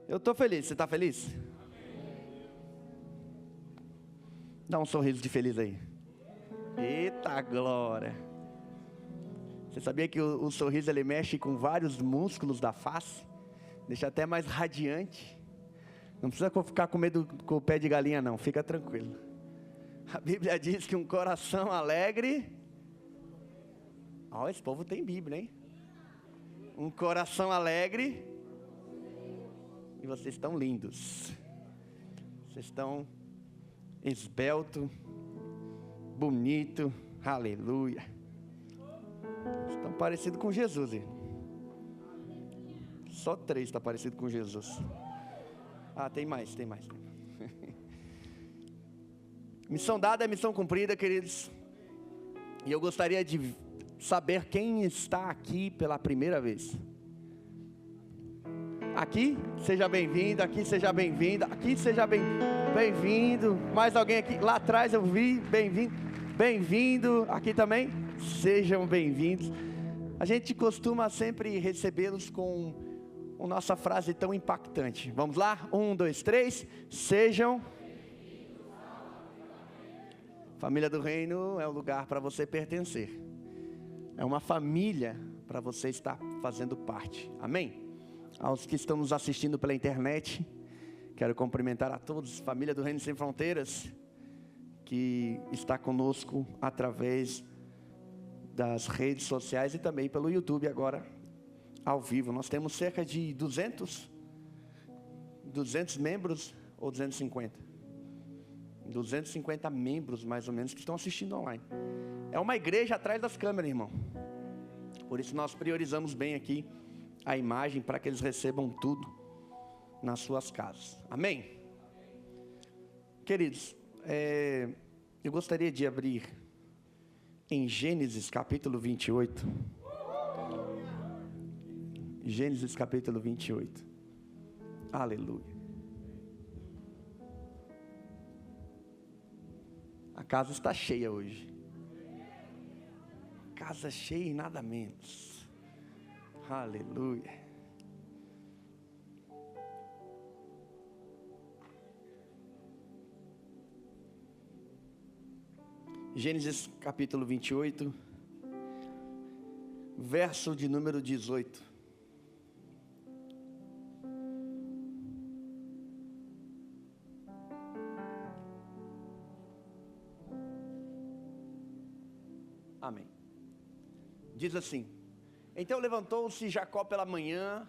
Eu estou feliz, você está feliz? Dá um sorriso de feliz aí. Eita glória! Você sabia que o sorriso ele mexe com vários músculos da face? Deixa até mais radiante. Não precisa ficar com medo com o pé de galinha não, fica tranquilo. A Bíblia diz que um coração alegre... Ó, esse povo tem Bíblia, hein? Um coração alegre... E vocês estão lindos. Vocês estão esbelto, bonito, aleluia. Estão parecidos com Jesus, hein? Só 3 está parecido com Jesus. Ah, tem mais. Missão dada é missão cumprida, queridos. E eu gostaria de saber quem está aqui pela primeira vez. Aqui, seja bem-vindo, aqui seja bem-vinda, aqui seja bem-vindo. Mais alguém aqui? Lá atrás eu vi, bem-vindo, aqui também. Sejam bem-vindos. A gente costuma sempre recebê-los com a nossa frase tão impactante. Vamos lá? 1, 2, 3. Sejam. Família do Reino é o lugar para você pertencer. É uma família para você estar fazendo parte. Amém? Aos que estão nos assistindo pela internet, quero cumprimentar a todos, família do Reino Sem Fronteiras, que está conosco através das redes sociais e também pelo YouTube agora, ao vivo. Nós temos cerca de 200 membros ou 250? 250 membros mais ou menos que estão assistindo online. É uma igreja atrás das câmeras, irmão. Por isso nós priorizamos bem aqui a imagem para que eles recebam tudo nas suas casas. Amém? Queridos, eu gostaria de abrir em Gênesis capítulo 28. Gênesis capítulo 28. Aleluia. A casa está cheia hoje. Casa cheia e nada menos. Aleluia. Gênesis capítulo 28, verso de número 18. Amém. Diz assim: então levantou-se Jacó pela manhã,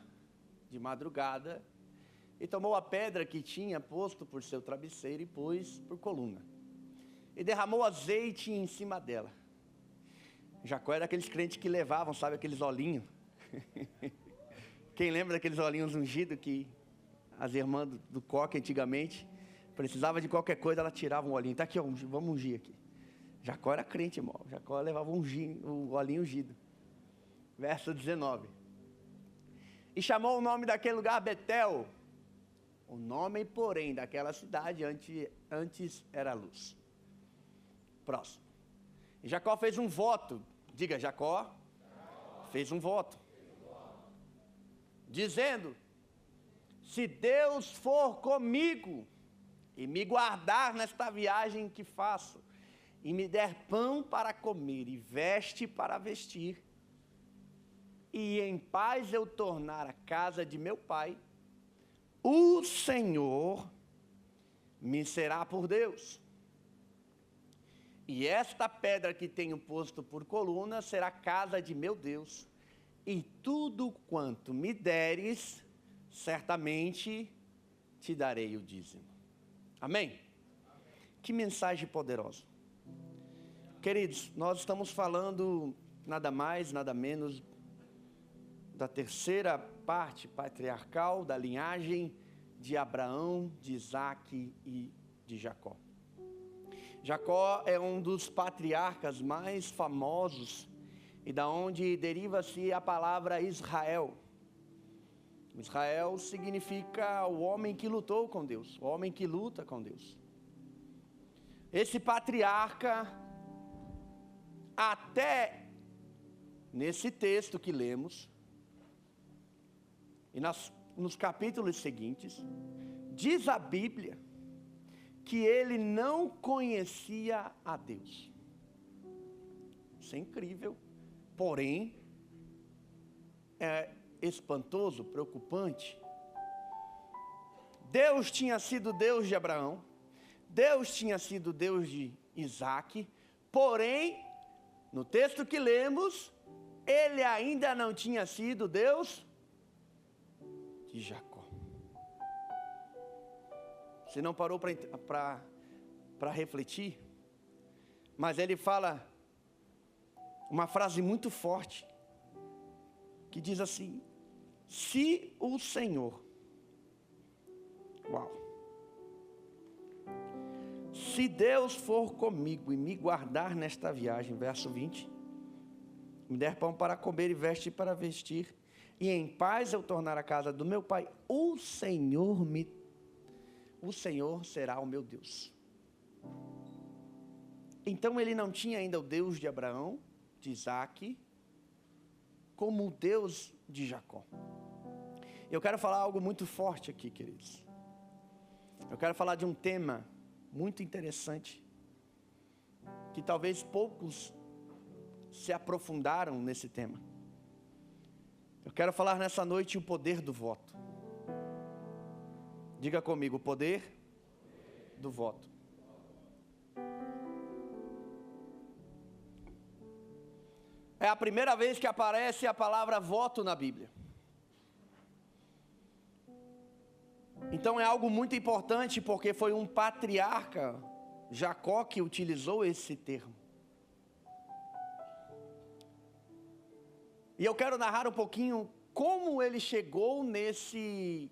de madrugada, e tomou a pedra que tinha posto por seu travesseiro e pôs por coluna. E derramou azeite em cima dela. Jacó era daqueles crentes que levavam, sabe, aqueles olhinhos. Quem lembra daqueles olhinhos ungidos que as irmãs do coque antigamente, precisava de qualquer coisa, ela tirava um olhinho. Tá aqui, ó, vamos ungir aqui. Jacó era crente, irmão. Jacó levava o olhinho ungido. Verso 19. E chamou o nome daquele lugar Betel. O nome, porém, daquela cidade antes era Luz. Próximo. E Jacó fez um voto. Diga, Jacó fez um voto. Dizendo: se Deus for comigo e me guardar nesta viagem que faço, e me der pão para comer e veste para vestir, e em paz eu tornar a casa de meu pai, o Senhor me será por Deus. E esta pedra que tenho posto por coluna será a casa de meu Deus, e tudo quanto me deres, certamente te darei o dízimo. Amém? Que mensagem poderosa. Queridos, nós estamos falando nada mais, nada menos da terceira parte patriarcal da linhagem de Abraão, de Isaque e de Jacó. Jacó é um dos patriarcas mais famosos e da onde deriva-se a palavra Israel. Israel significa o homem que lutou com Deus, o homem que luta com Deus. Esse patriarca, até nesse texto que lemos, e nos capítulos seguintes, diz a Bíblia que ele não conhecia a Deus. Isso é incrível, porém, é espantoso, preocupante. Deus tinha sido Deus de Abraão, Deus tinha sido Deus de Isaac, porém, no texto que lemos, ele ainda não tinha sido Deus de Jacó. Você não parou para refletir? Mas ele fala uma frase muito forte, que diz assim: se o Senhor, se Deus for comigo e me guardar nesta viagem, verso 20, me der pão para comer e veste para vestir, e em paz eu tornar a casa do meu pai, o Senhor será o meu Deus. Então ele não tinha ainda o Deus de Abraão, de Isaac, como o Deus de Jacó. Eu quero falar algo muito forte aqui, queridos. Eu quero falar de um tema muito interessante, que talvez poucos se aprofundaram nesse tema. Eu quero falar nessa noite o poder do voto. Diga comigo, o poder do voto. É a primeira vez que aparece a palavra voto na Bíblia. Então é algo muito importante, porque foi um patriarca, Jacó, que utilizou esse termo. E eu quero narrar um pouquinho como ele chegou nesse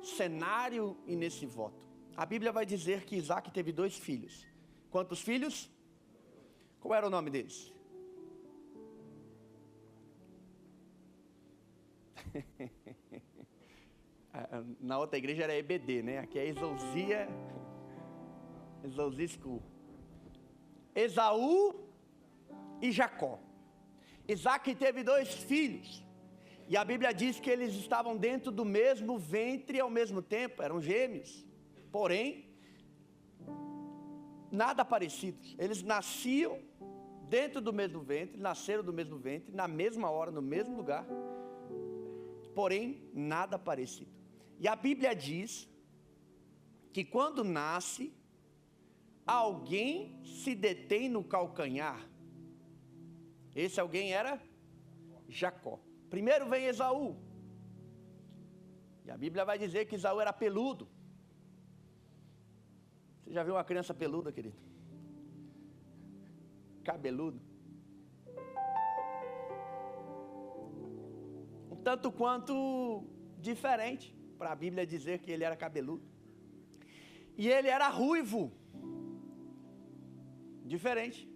cenário e nesse voto. A Bíblia vai dizer que Isaac teve 2 filhos. Quantos filhos? Qual era o nome deles? Na outra igreja era EBD, né? Aqui é Esousia School. Esaú e Jacó. Isaac teve 2 filhos. E a Bíblia diz que eles estavam dentro do mesmo ventre ao mesmo tempo. Eram gêmeos. Porém, nada parecidos. Eles nasciam dentro do mesmo ventre, nasceram do mesmo ventre, na mesma hora, no mesmo lugar. Porém, nada parecido. E a Bíblia diz que quando nasce, alguém se detém no calcanhar. Esse alguém era Jacó. Primeiro vem Esaú. E a Bíblia vai dizer que Esaú era peludo. Você já viu uma criança peluda, querido? Cabeludo. Um tanto quanto diferente, para a Bíblia dizer que ele era cabeludo. E ele era ruivo. Diferente.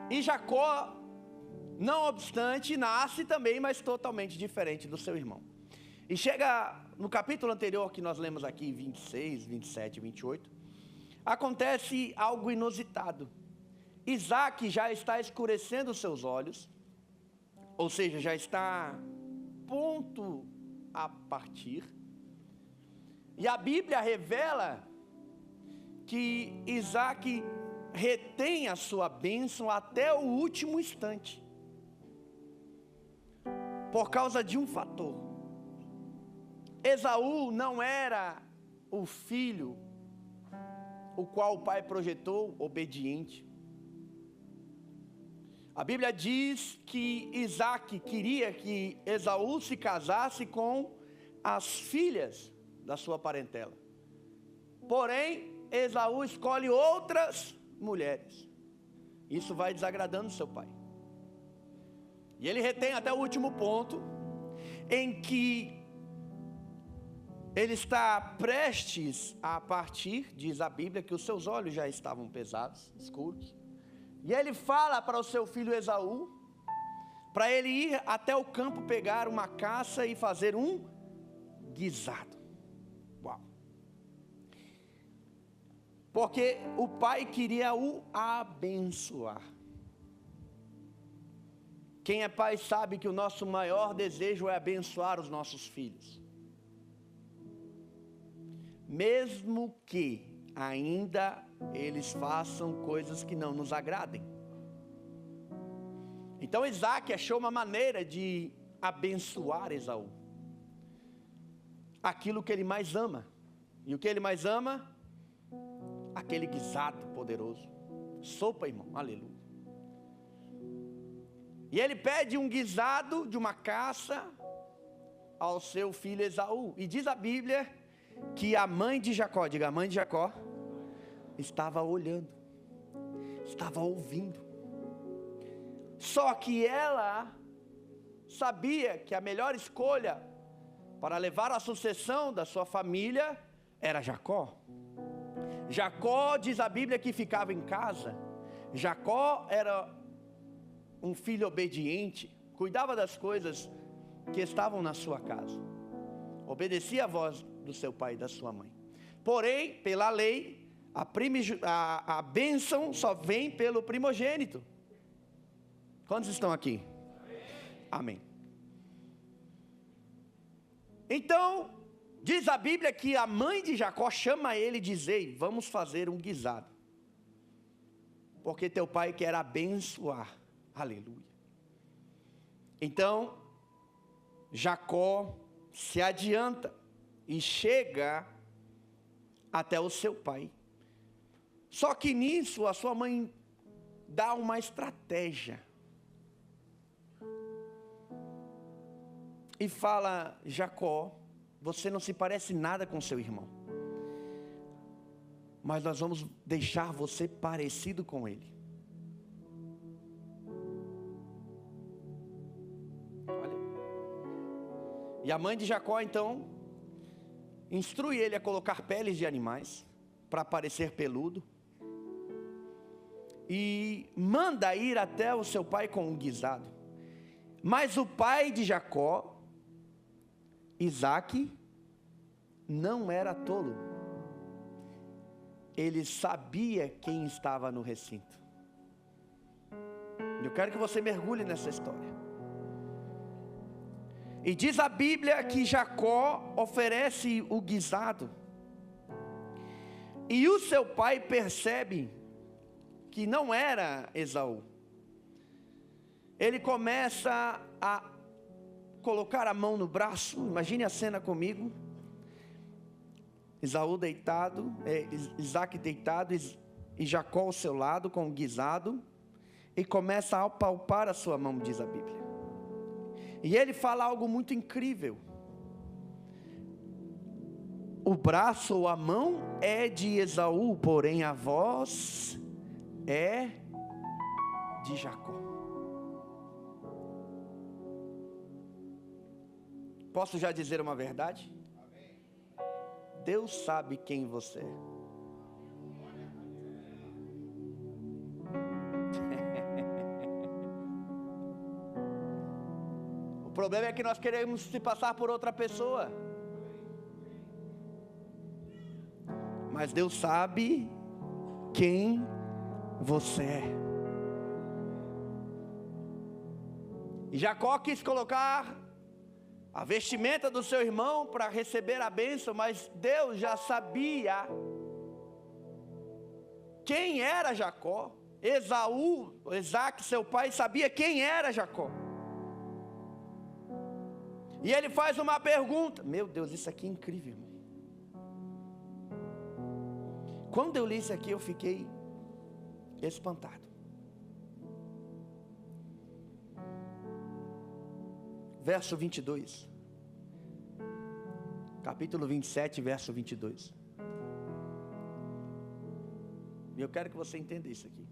E Jacó, não obstante, nasce também, mas totalmente diferente do seu irmão. E chega no capítulo anterior que nós lemos aqui, 26, 27 e 28, acontece algo inusitado. Isaac já está escurecendo os seus olhos, ou seja, já está pronto a partir. E a Bíblia revela que Isaac retém a sua bênção até o último instante, por causa de um fator. Esaú não era o filho o qual o pai projetou obediente. A Bíblia diz que Isaac queria que Esaú se casasse com as filhas da sua parentela. Porém, Esaú escolhe outras mulheres. Isso vai desagradando seu pai. E ele retém até o último ponto, em que ele está prestes a partir, diz a Bíblia, que os seus olhos já estavam pesados, escuros. E ele fala para o seu filho Esaú, para ele ir até o campo pegar uma caça e fazer um guisado. Uau! Porque o pai queria o abençoar. Quem é pai sabe que o nosso maior desejo é abençoar os nossos filhos. Mesmo que ainda eles façam coisas que não nos agradem. Então Isaac achou uma maneira de abençoar Esaú. Aquilo que ele mais ama. E o que ele mais ama? Aquele guisado poderoso. Sopa, irmão, aleluia. E ele pede um guisado de uma caça ao seu filho Esaú. E diz a Bíblia que a mãe de Jacó, diga, a mãe de Jacó, estava olhando, estava ouvindo. Só que ela sabia que a melhor escolha para levar a sucessão da sua família era Jacó. Jacó, diz a Bíblia, que ficava em casa. Jacó era um filho obediente, cuidava das coisas que estavam na sua casa, obedecia a voz do seu pai e da sua mãe. Porém, pela lei, a bênção só vem pelo primogênito. Quantos estão aqui? Amém. Então, diz a Bíblia que a mãe de Jacó chama ele e diz: ei, vamos fazer um guisado, porque teu pai quer abençoar. Aleluia. Então, Jacó se adianta e chega até o seu pai. Só que nisso a sua mãe dá uma estratégia. E fala: Jacó, você não se parece nada com seu irmão, mas nós vamos deixar você parecido com ele. Olha. E a mãe de Jacó então instrui ele a colocar peles de animais para parecer peludo, e manda ir até o seu pai com um guisado. Mas o pai de Jacó, Isaac, não era tolo. Ele sabia quem estava no recinto. Eu quero que você mergulhe nessa história. E diz a Bíblia que Jacó oferece o guisado. E o seu pai percebe que não era Esaú. Ele começa a colocar a mão no braço. Imagine a cena comigo. Esaú deitado, Isaac deitado, e Jacó ao seu lado com o guisado, e começa a apalpar a sua mão, diz a Bíblia. E ele fala algo muito incrível. O braço ou a mão é de Esaú, porém a voz é de Jacó. Posso já dizer uma verdade? Deus sabe quem você é. O problema é que nós queremos se passar por outra pessoa. Mas Deus sabe quem você é. E Jacó quis colocar a vestimenta do seu irmão para receber a bênção, mas Deus já sabia quem era Jacó. Esaú, Isaac, seu pai, sabia quem era Jacó. E ele faz uma pergunta. Meu Deus, isso aqui é incrível, irmão. Quando eu li isso aqui, eu fiquei espantado. Verso 22. Capítulo 27, verso 22. E eu quero que você entenda isso aqui.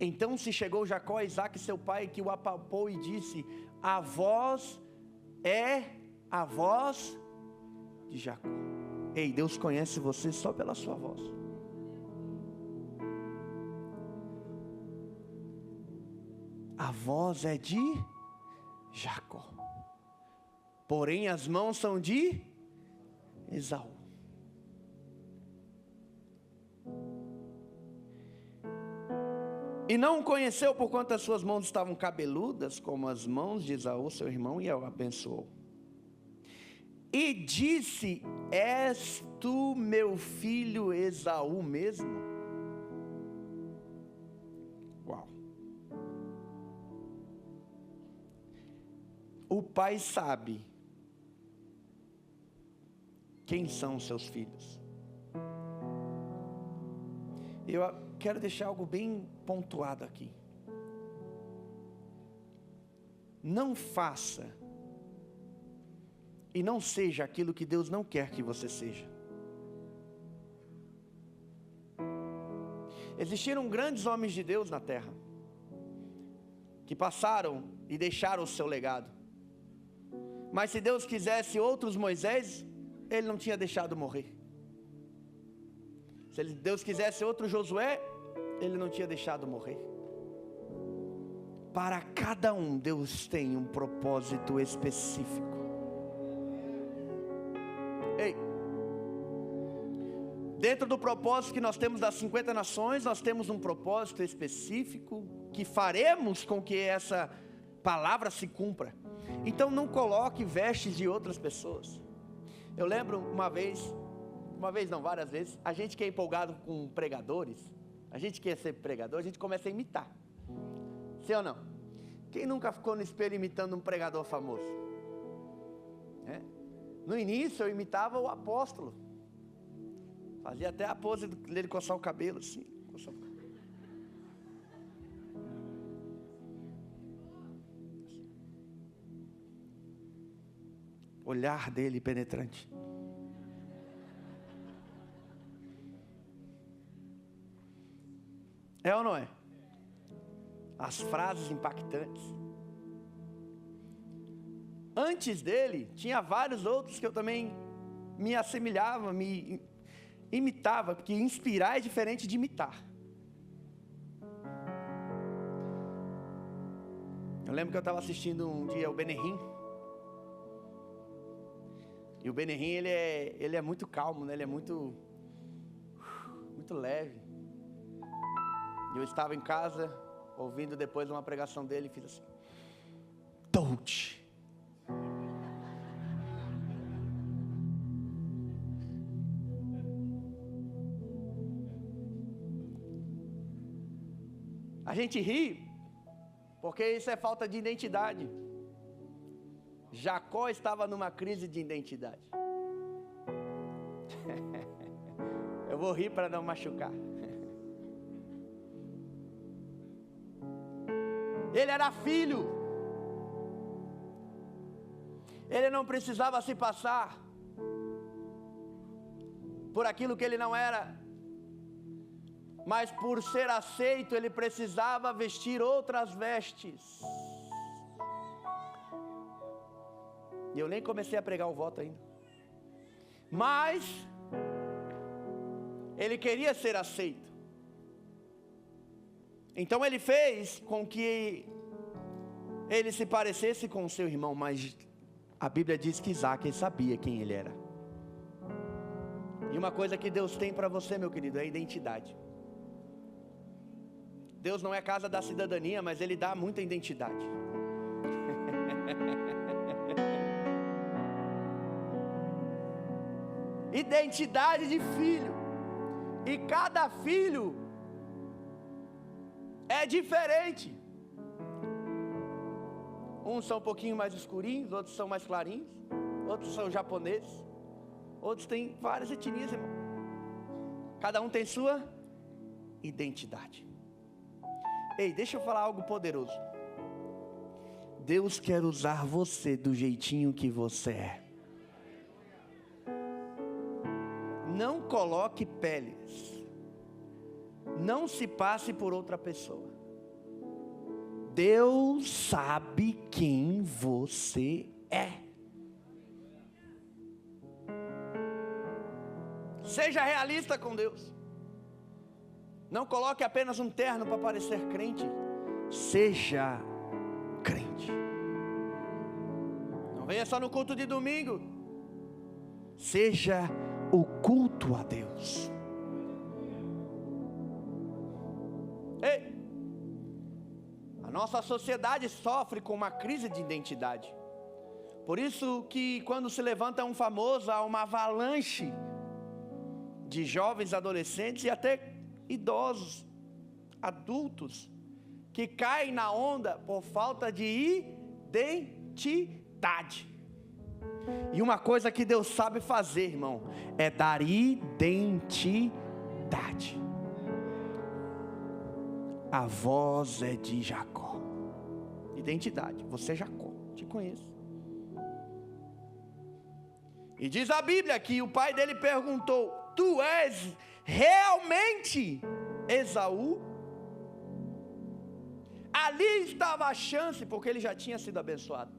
Então se chegou Jacó a Isaac, seu pai, que o apalpou e disse: a voz é a voz de Jacó. Ei, Deus conhece você só pela sua voz. A voz é de Jacó, porém as mãos são de Esaú. E não o conheceu porquanto as suas mãos estavam cabeludas, como as mãos de Esaú, seu irmão, e o abençoou. E disse: és tu meu filho Esaú mesmo? Uau! O pai sabe quem são seus filhos. Eu quero deixar algo bem pontuado aqui. Não faça e não seja aquilo que Deus não quer que você seja. Existiram grandes homens de Deus na terra, que passaram e deixaram o seu legado. Mas se Deus quisesse outros Moisés, Ele não tinha deixado morrer. Se Deus quisesse outro Josué, Ele não tinha deixado morrer. Para cada um, Deus tem um propósito específico. Ei, dentro do propósito que nós temos das 50 nações, nós temos um propósito específico que faremos com que essa palavra se cumpra. Então não coloque vestes de outras pessoas. Eu lembro várias vezes, a gente que é empolgado com pregadores, a gente quer ser pregador, a gente começa a imitar. Sim ou não? Quem nunca ficou no espelho imitando um pregador famoso? No início eu imitava o apóstolo. Fazia até a pose dele coçar o cabelo assim. Olhar dele penetrante. É ou não é? As frases impactantes. Antes dele, tinha vários outros que eu também me assemelhava, me imitava, porque inspirar é diferente de imitar. Eu lembro que eu estava assistindo um dia o Benerim. E o Benerim, ele é muito calmo, né? Ele é muito leve. E eu estava em casa, ouvindo depois uma pregação dele, e fiz assim: touch. A gente ri, porque isso é falta de identidade. Jacó estava numa crise de identidade. Eu vou rir para não machucar. Ele era filho. Ele não precisava se passar por aquilo que ele não era. Mas por ser aceito, ele precisava vestir outras vestes. E eu nem comecei a pregar o voto ainda. Mas ele queria ser aceito. Então ele fez com que ele se parecesse com o seu irmão, mas a Bíblia diz que Isaac sabia quem ele era. E uma coisa que Deus tem para você, meu querido, é a identidade. Deus não é casa da cidadania, mas Ele dá muita identidade. Identidade de filho. E cada filho é diferente. Uns são um pouquinho mais escurinhos, outros são mais clarinhos, outros são japoneses, outros têm várias etnias, irmão. Cada um tem sua identidade. Ei, deixa eu falar algo poderoso. Deus quer usar você do jeitinho que você é. Não coloque peles. Não se passe por outra pessoa. Deus sabe quem você é. Seja realista com Deus. Não coloque apenas um terno para parecer crente. Seja crente. Não venha só no culto de domingo. Seja o culto a Deus. Ei, nossa sociedade sofre com uma crise de identidade. Por isso que quando se levanta um famoso, há uma avalanche de jovens, adolescentes e até idosos, adultos, que caem na onda por falta de identidade. E uma coisa que Deus sabe fazer, irmão, é dar identidade. A voz é de Jacó. Identidade, você é Jacó, te conheço. E diz a Bíblia que o pai dele perguntou: tu és realmente Esaú? Ali estava a chance, porque ele já tinha sido abençoado,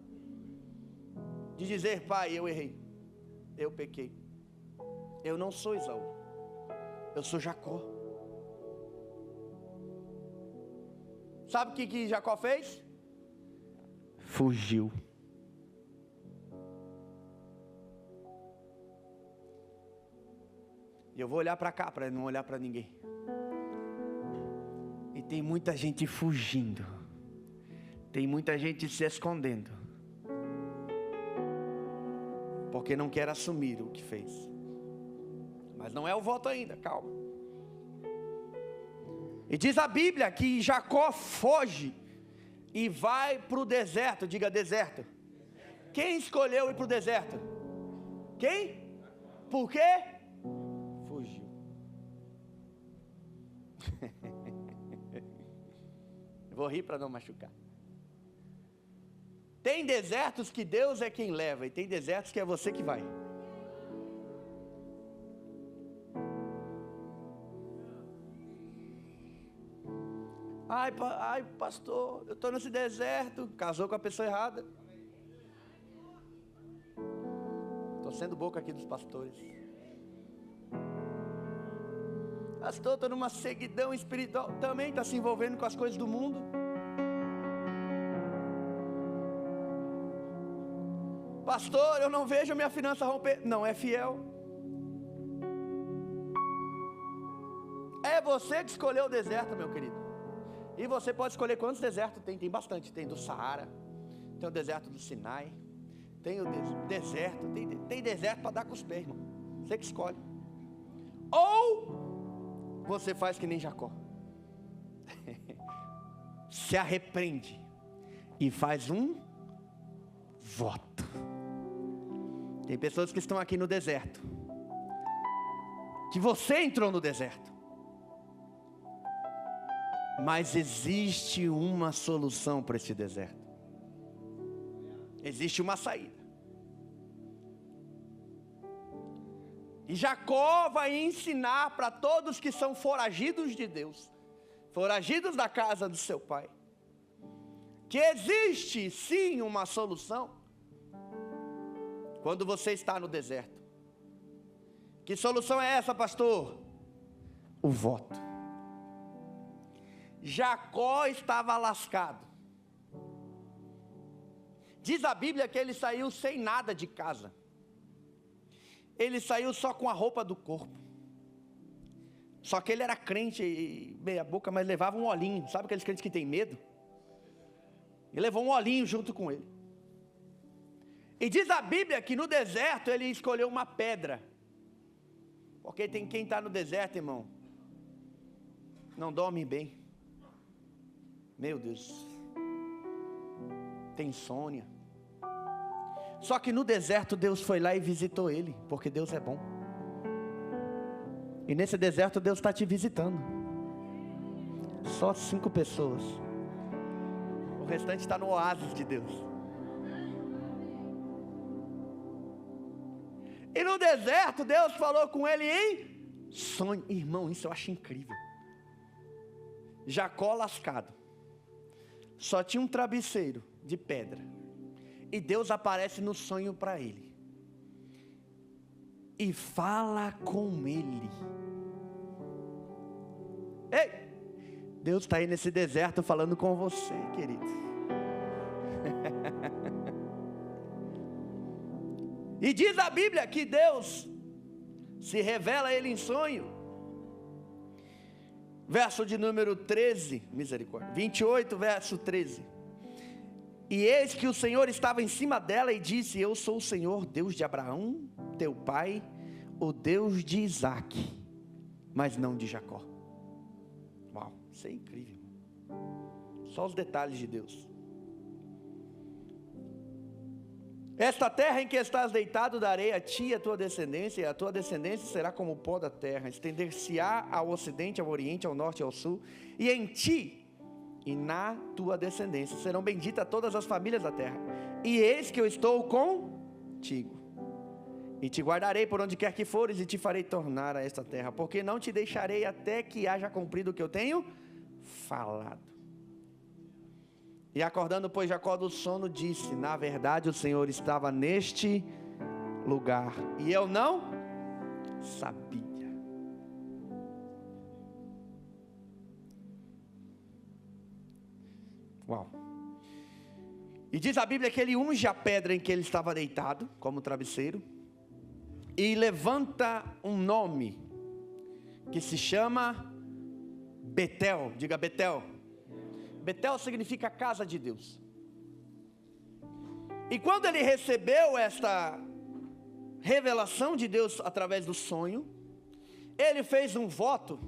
de dizer: pai, eu errei, eu pequei, eu não sou Esaú, eu sou Jacó. Sabe o que Jacó fez? Fugiu. E eu vou olhar para cá, para não olhar para ninguém. E tem muita gente fugindo, tem muita gente se escondendo, porque não quer assumir o que fez. Mas não é o voto ainda, calma. E diz a Bíblia que Jacó foge e vai para o deserto. Diga deserto. Quem escolheu ir para o deserto? Quem? Por quê? Fugiu. Eu vou rir para não machucar. Tem desertos que Deus é quem leva, e tem desertos que é você que vai. Ai, pastor, eu estou nesse deserto. Casou com a pessoa errada. Estou sendo boca aqui dos pastores. Pastor, estou numa seguidão espiritual. Também está se envolvendo com as coisas do mundo. Pastor, eu não vejo a minha finança romper. Não é fiel. É você que escolheu o deserto, meu querido. E você pode escolher quantos desertos tem. Tem bastante. Tem do Saara, tem o deserto do Sinai, tem o deserto, tem deserto para dar com os pés, irmão. Você que escolhe. Ou você faz que nem Jacó. Se arrepende e faz um voto. Tem pessoas que estão aqui no deserto, que você entrou no deserto, mas existe uma solução para esse deserto. Existe uma saída. E Jacó vai ensinar para todos que são foragidos de Deus, foragidos da casa do seu pai, que existe sim uma solução quando você está no deserto. Que solução é essa, pastor? O voto. Jacó estava lascado. Diz a Bíblia que ele saiu sem nada de casa. Ele saiu só com a roupa do corpo. Só que ele era crente e meia boca, mas levava um olhinho. Sabe aqueles crentes que têm medo? Ele levou um olhinho junto com ele. E diz a Bíblia que no deserto ele escolheu uma pedra. Porque tem quem está no deserto, irmão, não dorme bem. Meu Deus, tem insônia. Só que no deserto Deus foi lá e visitou ele, porque Deus é bom. E nesse deserto Deus está te visitando. Só 5 pessoas. O restante está no oásis de Deus. E no deserto Deus falou com ele em sonho. Irmão, isso eu acho incrível. Jacó lascado, só tinha um travesseiro de pedra, e Deus aparece no sonho para ele e fala com ele. Ei, Deus está aí nesse deserto falando com você, querido. E diz a Bíblia que Deus se revela a ele em sonho. verso de número 13, misericórdia, 28, verso 13. E eis que o Senhor estava em cima dela e disse: eu sou o Senhor, Deus de Abraão, teu pai, o Deus de Isaque, mas não de Jacó. Uau, isso é incrível. Só os detalhes de Deus. Esta terra em que estás deitado darei a ti e a tua descendência, e a tua descendência será como o pó da terra, estender-se-á ao ocidente, ao oriente, ao norte e ao sul, e em ti e na tua descendência serão benditas todas as famílias da terra. E eis que eu estou contigo, e te guardarei por onde quer que fores, e te farei tornar a esta terra, porque não te deixarei até que haja cumprido o que eu tenho falado. E acordando, pois, Jacó do sono, disse: na verdade o Senhor estava neste lugar, e eu não sabia. Uau. E diz a Bíblia que ele unge a pedra em que ele estava deitado, como travesseiro, e levanta um nome, que se chama Betel. Diga Betel. Betel significa casa de Deus. E quando ele recebeu esta revelação de Deus através do sonho, ele fez um voto.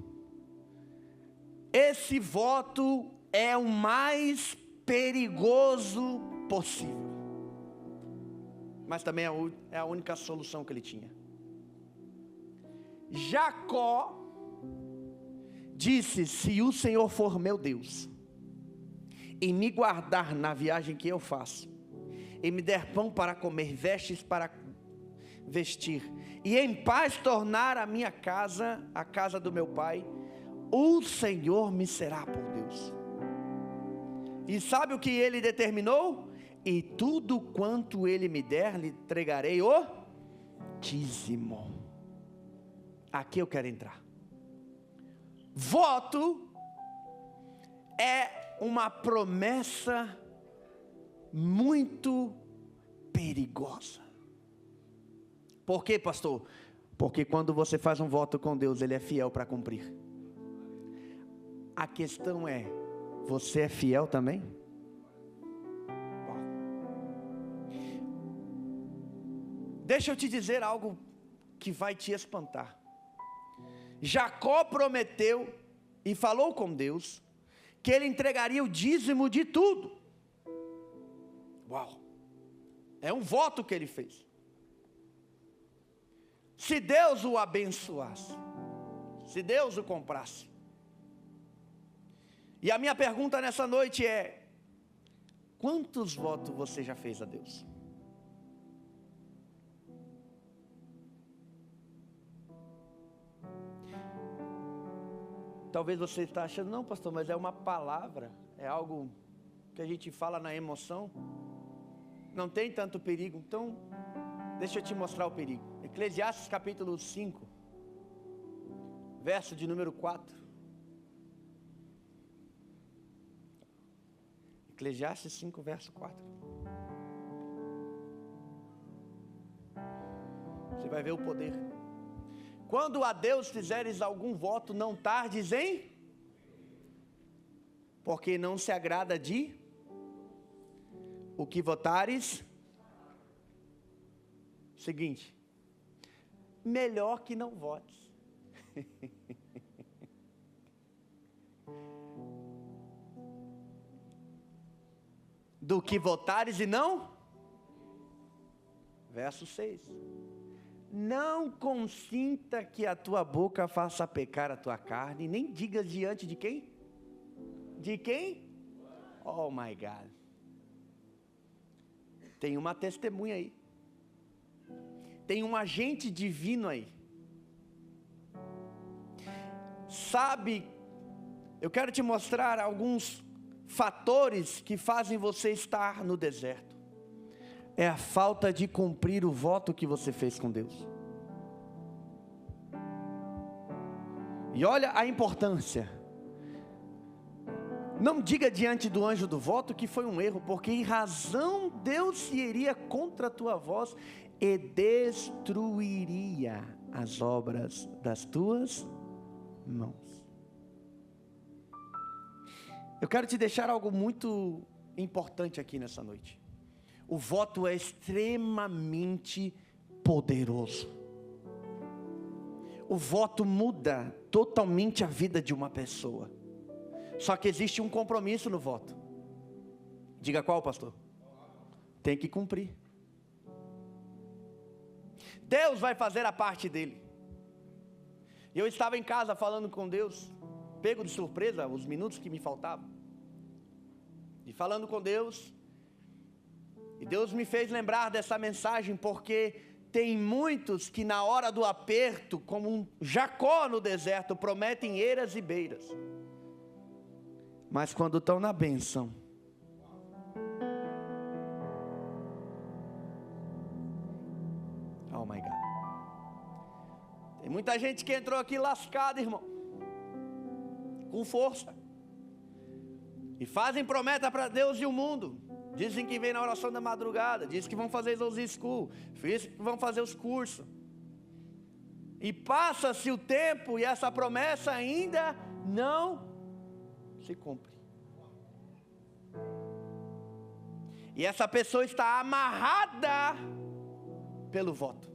Esse voto é o mais perigoso possível, mas também é a única solução que ele tinha. Jacó disse: se o Senhor for meu Deus, e me guardar na viagem que eu faço, e me der pão para comer, vestes para vestir, e em paz tornar a minha casa, a casa do meu pai, o Senhor me será por Deus. E sabe o que ele determinou? E tudo quanto ele me der, lhe entregarei o dízimo. Aqui eu quero entrar. Voto é uma promessa muito perigosa. Por quê, pastor? Porque quando você faz um voto com Deus, Ele é fiel para cumprir. A questão é: você é fiel também? Deixa eu te dizer algo que vai te espantar. Jacó prometeu e falou com Deus que ele entregaria o dízimo de tudo. Uau! É um voto que ele fez. Se Deus o abençoasse, se Deus o comprasse. E a minha pergunta nessa noite é: quantos votos você já fez a Deus? Talvez você está achando: não, pastor, mas é uma palavra, é algo que a gente fala na emoção, não tem tanto perigo. Então, deixa eu te mostrar o perigo. Eclesiastes capítulo 5, verso de número 4. Eclesiastes 5, verso 4. Você vai ver o poder. Quando a Deus fizeres algum voto, não tardes em, porque não se agrada de o que votares. Seguinte, melhor que não votes. Do que votares e não. Verso 6. Não consinta que a tua boca faça pecar a tua carne, nem digas diante de quem? De quem? Oh my God. Tem uma testemunha aí. Tem um agente divino aí. Sabe, eu quero te mostrar alguns fatores que fazem você estar no deserto. É a falta de cumprir o voto que você fez com Deus. E olha a importância. Não diga diante do anjo do voto que foi um erro, porque em razão Deus se iria contra a tua voz e destruiria as obras das tuas mãos. Eu quero te deixar algo muito importante aqui nessa noite. O voto é extremamente poderoso. O voto muda totalmente a vida de uma pessoa. Só que existe um compromisso no voto. Diga qual, pastor? Tem que cumprir. Deus vai fazer a parte dele. Eu estava em casa falando com Deus, pego de surpresa os minutos que me faltavam. E falando com Deus, e Deus me fez lembrar dessa mensagem, porque tem muitos que na hora do aperto, como um Jacó no deserto, prometem eiras e beiras. Mas quando estão na bênção, oh my God. Tem muita gente que entrou aqui lascada, irmão, com força, e fazem promessa para Deus e o mundo. Dizem que vem na oração da madrugada, dizem que vão fazer Zoe School, dizem que vão fazer os cursos. E passa-se o tempo e essa promessa ainda não se cumpre. E essa pessoa está amarrada pelo voto.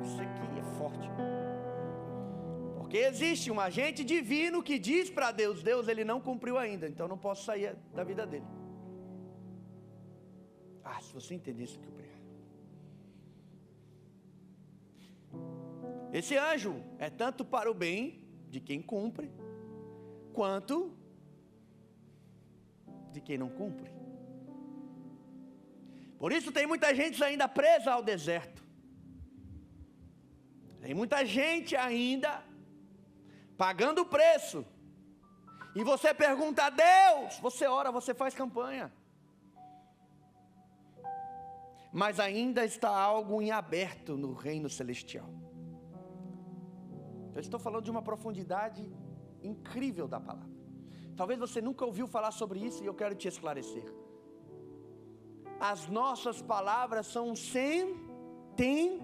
Isso aqui é forte. Porque existe um agente divino que diz para Deus: Deus, ele não cumpriu ainda, então não posso sair da vida dele. Se você entendesse o que eu pregar. Esse anjo é tanto para o bem de quem cumpre, quanto de quem não cumpre. Por isso tem muita gente ainda presa ao deserto. Tem muita gente ainda pagando o preço. E você pergunta a Deus, você ora, você faz campanha. Mas ainda está algo em aberto no reino celestial. Eu estou falando de uma profundidade incrível da palavra. Talvez você nunca ouviu falar sobre isso e eu quero te esclarecer. As nossas palavras são sentenças.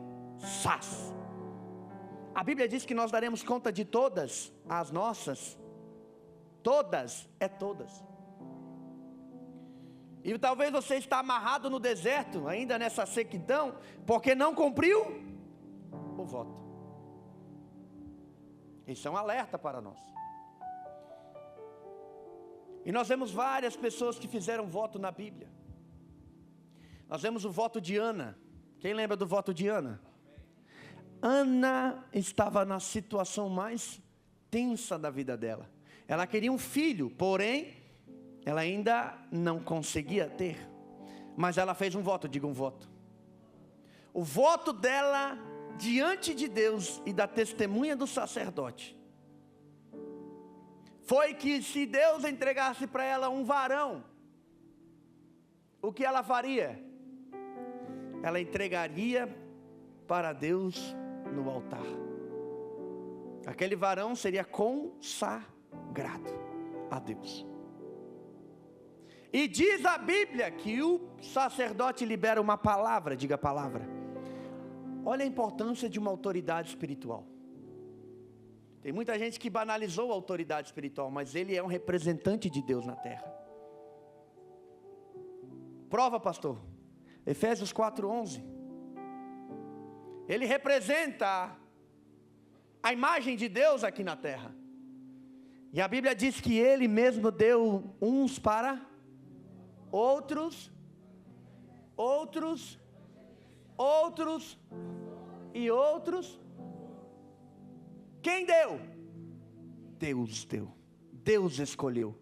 A Bíblia diz que nós daremos conta de todas as nossas. Todas é todas. E talvez você está amarrado no deserto, ainda nessa sequidão, porque não cumpriu o voto. Isso é um alerta para nós. E nós vemos várias pessoas que fizeram voto na Bíblia. Nós vemos o voto de Ana. Quem lembra do voto de Ana? Ana estava na situação mais tensa da vida dela. Ela queria um filho, porém ela ainda não conseguia ter. Mas ela fez um voto, diga um voto. O voto dela diante de Deus e da testemunha do sacerdote foi que se Deus entregasse para ela um varão, o que ela faria? Ela entregaria para Deus no altar. Aquele varão seria consagrado a Deus. E diz a Bíblia que o sacerdote libera uma palavra, diga palavra. Olha a importância de uma autoridade espiritual. Tem muita gente que banalizou a autoridade espiritual, mas ele é um representante de Deus na terra. Prova, pastor. Efésios 4:11. Ele representa a imagem de Deus aqui na terra. E a Bíblia diz que ele mesmo deu uns para outros e outros. Quem deu? Deus deu. Deus escolheu.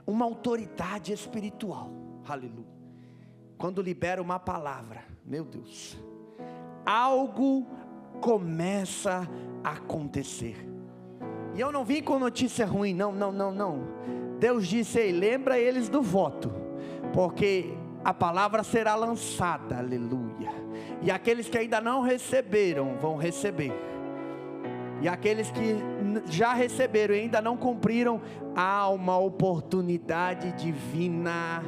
Uma autoridade espiritual. Aleluia. Quando libera uma palavra, meu Deus, algo começa a acontecer. E eu não vim com notícia ruim, não. Deus disse: ei, lembra eles do voto, porque a palavra será lançada, aleluia. E aqueles que ainda não receberam, vão receber. E aqueles que já receberam e ainda não cumpriram, há uma oportunidade divina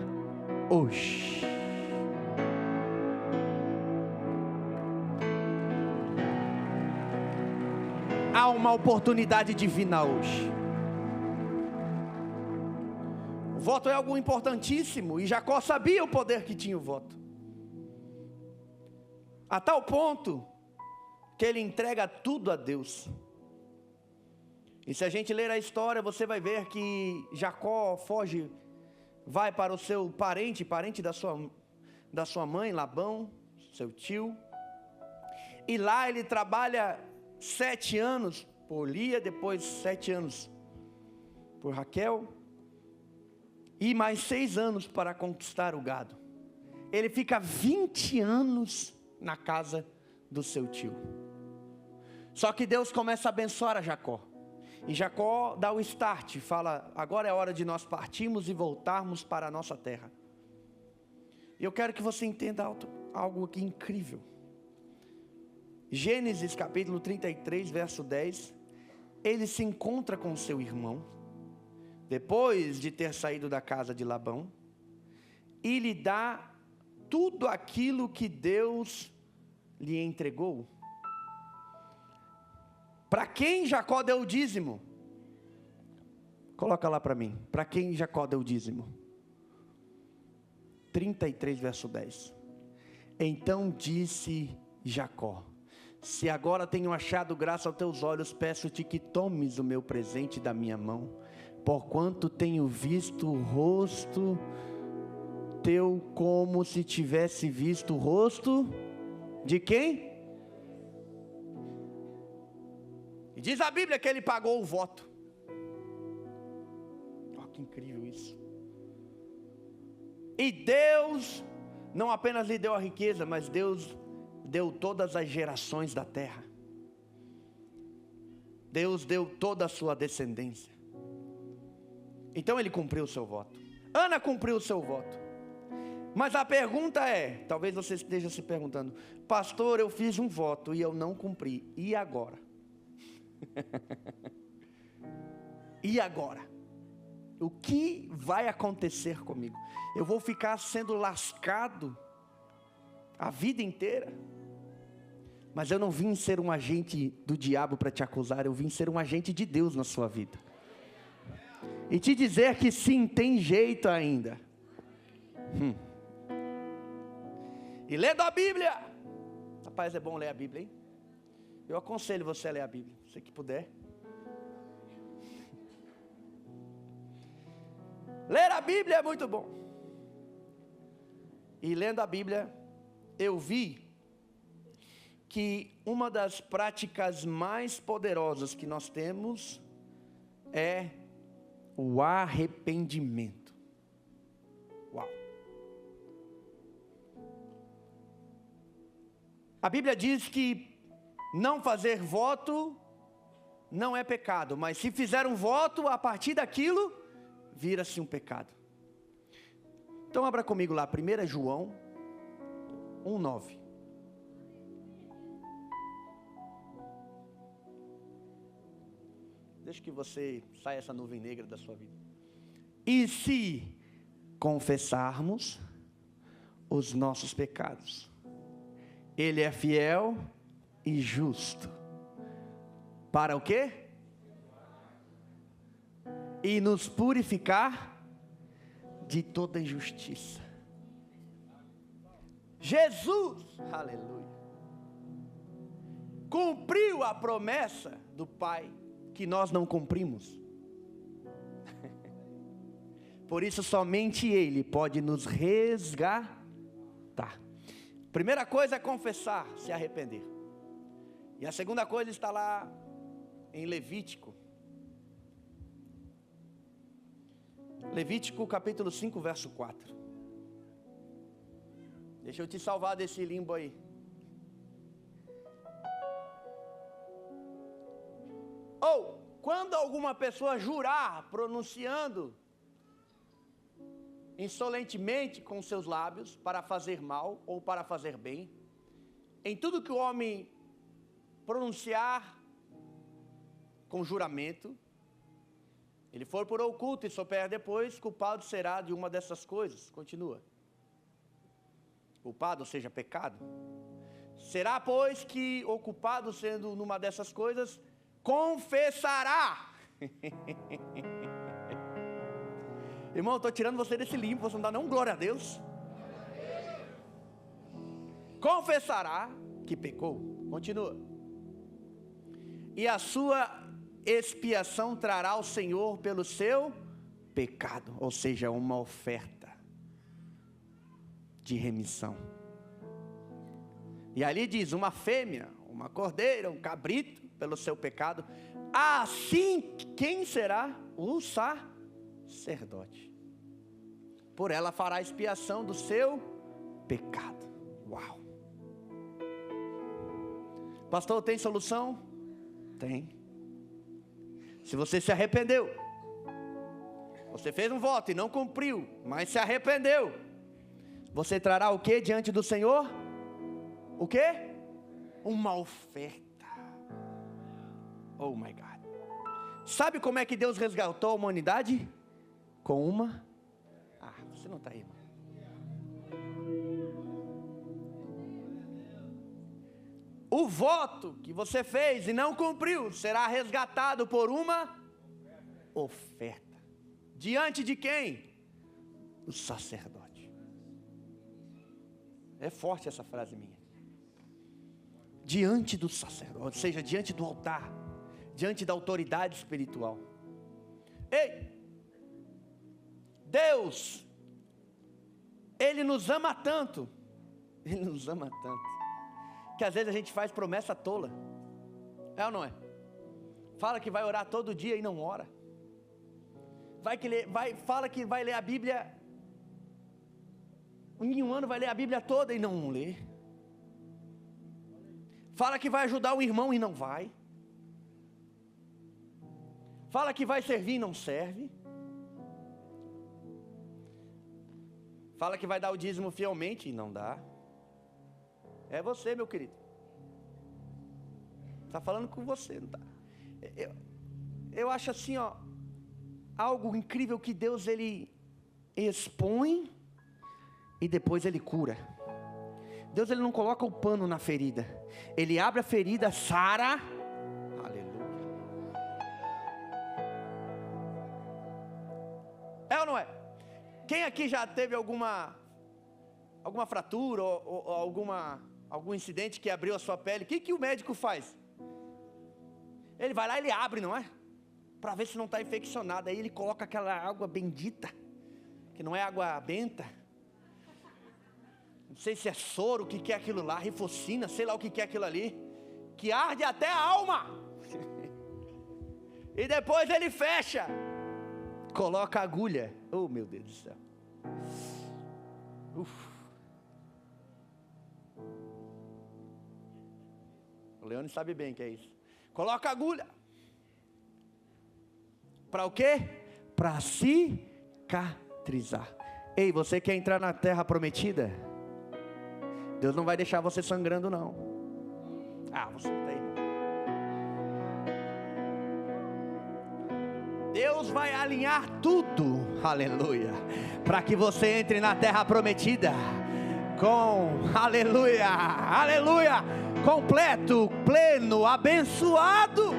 hoje. Há uma oportunidade divina hoje. Voto é algo importantíssimo, e Jacó sabia o poder que tinha o voto. A tal ponto que ele entrega tudo a Deus. E se a gente ler a história, você vai ver que Jacó foge, vai para o seu parente da sua mãe, Labão, seu tio. E lá ele trabalha 7 anos por Lia, depois 7 anos por Raquel, e mais 6 anos para conquistar o gado. Ele fica 20 anos na casa do seu tio. Só que Deus começa a abençoar a Jacó. E Jacó dá o start, fala: agora é hora de nós partirmos e voltarmos para a nossa terra. E eu quero que você entenda algo aqui incrível. Gênesis capítulo 33, verso 10. Ele se encontra com seu irmão, depois de ter saído da casa de Labão, e lhe dá tudo aquilo que Deus lhe entregou. Para quem Jacó deu o dízimo? Coloca lá para mim. Para quem Jacó deu o dízimo? 33, verso 10. Então disse Jacó: se agora tenho achado graça aos teus olhos, peço-te que tomes o meu presente da minha mão, porquanto tenho visto o rosto teu como se tivesse visto o rosto de quem? E diz a Bíblia que ele pagou o voto. Olha que incrível isso. E Deus não apenas lhe deu a riqueza, mas Deus deu todas as gerações da terra. Deus deu toda a sua descendência. Então ele cumpriu o seu voto. Ana cumpriu o seu voto. Mas a pergunta é, talvez você esteja se perguntando: pastor, eu fiz um voto e eu não cumpri, e agora? E agora? O que vai acontecer comigo? Eu vou ficar sendo lascado a vida inteira? Mas eu não vim ser um agente do diabo para te acusar, eu vim ser um agente de Deus na sua vida. E te dizer que sim, tem jeito ainda. E lendo a Bíblia. Rapaz, é bom ler a Bíblia, hein? Eu aconselho você a ler a Bíblia, se que puder. Ler a Bíblia é muito bom. E lendo a Bíblia, eu vi que uma das práticas mais poderosas que nós temos é o arrependimento. Uau! A Bíblia diz que não fazer voto não é pecado, mas se fizer um voto, a partir daquilo, vira-se um pecado. Então abra comigo lá, 1 João 1:9. Deixa que você saia essa nuvem negra da sua vida. E se confessarmos os nossos pecados, Ele é fiel e justo. Para o quê? E nos purificar de toda injustiça. Jesus, aleluia, cumpriu a promessa do Pai que nós não cumprimos. Por isso somente Ele pode nos resgatar. Primeira coisa é confessar, se arrepender. E a segunda coisa está lá em Levítico. Levítico capítulo 5, verso 4. Deixa eu te salvar desse limbo aí. Ou, quando alguma pessoa jurar, pronunciando insolentemente com seus lábios, para fazer mal ou para fazer bem, em tudo que o homem pronunciar com juramento, ele for por oculto e souber depois, culpado será de uma dessas coisas. Continua. Culpado, ou seja, pecado. Será, pois, que o culpado, sendo numa dessas coisas, confessará. Irmão, eu estou tirando você desse limbo, você não dá não glória a Deus. Confessará que pecou. Continua. E a sua expiação trará ao Senhor pelo seu pecado. Ou seja, uma oferta de remissão. E ali diz, uma fêmea, uma cordeira, um cabrito, pelo seu pecado. Assim, quem será? O sacerdote. Por ela fará expiação do seu pecado. Uau! Pastor, tem solução? Tem. Se você se arrependeu, você fez um voto e não cumpriu, mas se arrependeu, você trará o que diante do Senhor? O que? Uma oferta. Oh my God. Sabe como é que Deus resgatou a humanidade? Com uma... você não está aí, irmão. O voto que você fez e não cumpriu será resgatado por uma oferta. Diante de quem? O sacerdote. É forte essa frase minha. Diante do sacerdote, ou seja, diante do altar, diante da autoridade espiritual. Ei! Deus, Ele nos ama tanto, Ele nos ama tanto, que às vezes a gente faz promessa tola. É ou não é? Fala que vai orar todo dia e não ora. Fala que vai ler a Bíblia, em um ano vai ler a Bíblia toda e não lê. Fala que vai ajudar o irmão e não vai. Fala que vai servir e não serve. Fala que vai dar o dízimo fielmente e não dá. É você, meu querido. Está falando com você, não está? Eu acho assim, ó, algo incrível que Deus, Ele expõe e depois Ele cura. Deus, Ele não coloca o pano na ferida. Ele abre a ferida, sara. Aleluia. É ou não é? Quem aqui já teve alguma fratura ou algum incidente que abriu a sua pele? O que o médico faz? Ele vai lá e ele abre, não é? Para ver se não está infeccionado. Aí ele coloca aquela água bendita, que não é água benta. Não sei se é soro, o que é aquilo lá, rifocina, sei lá o que é aquilo ali, que arde até a alma. E depois ele fecha, coloca a agulha. Oh, meu Deus do céu. O Leone sabe bem o que é isso. Coloca a agulha. Para o quê? Para cicatrizar. Ei, você quer entrar na terra prometida? Deus não vai deixar você sangrando, não. Você não tem. Deus vai alinhar tudo, aleluia, para que você entre na terra prometida com, aleluia, aleluia, completo, pleno, abençoado.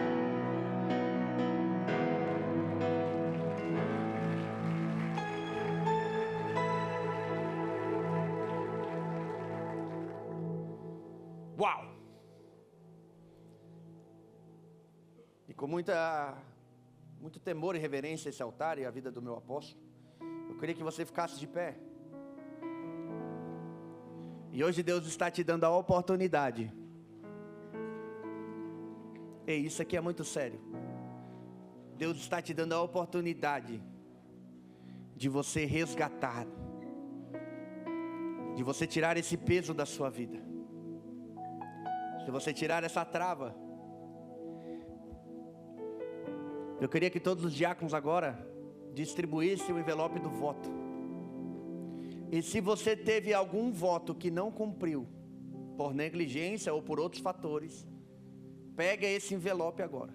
Uau! E com muito temor e reverência esse altar e a vida do meu apóstolo, eu queria que você ficasse de pé. E hoje Deus está te dando a oportunidade. Ei, isso aqui é muito sério. Deus está te dando a oportunidade de você resgatar, de você tirar esse peso da sua vida. Se você tirar essa trava, eu queria que todos os diáconos agora distribuíssem o envelope do voto. E se você teve algum voto que não cumpriu, por negligência ou por outros fatores, pega esse envelope agora.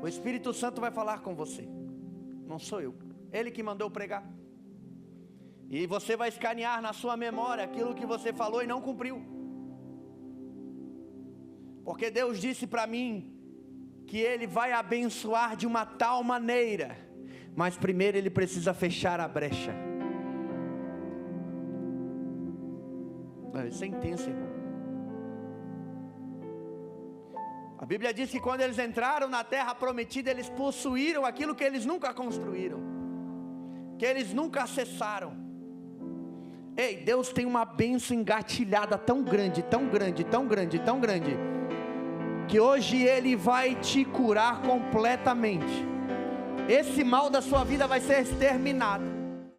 O Espírito Santo vai falar com você, não sou eu, Ele que mandou pregar. E você vai escanear na sua memória aquilo que você falou e não cumpriu. Porque Deus disse para mim que Ele vai abençoar de uma tal maneira, Mas primeiro ele precisa fechar a brecha. Isso é intenso, irmão. A Bíblia diz que quando eles entraram na terra prometida, eles possuíram aquilo que eles nunca construíram, que eles nunca acessaram. Ei, Deus tem uma bênção engatilhada tão grande, tão grande, tão grande, tão grande, que hoje Ele vai te curar completamente. Esse mal da sua vida vai ser exterminado.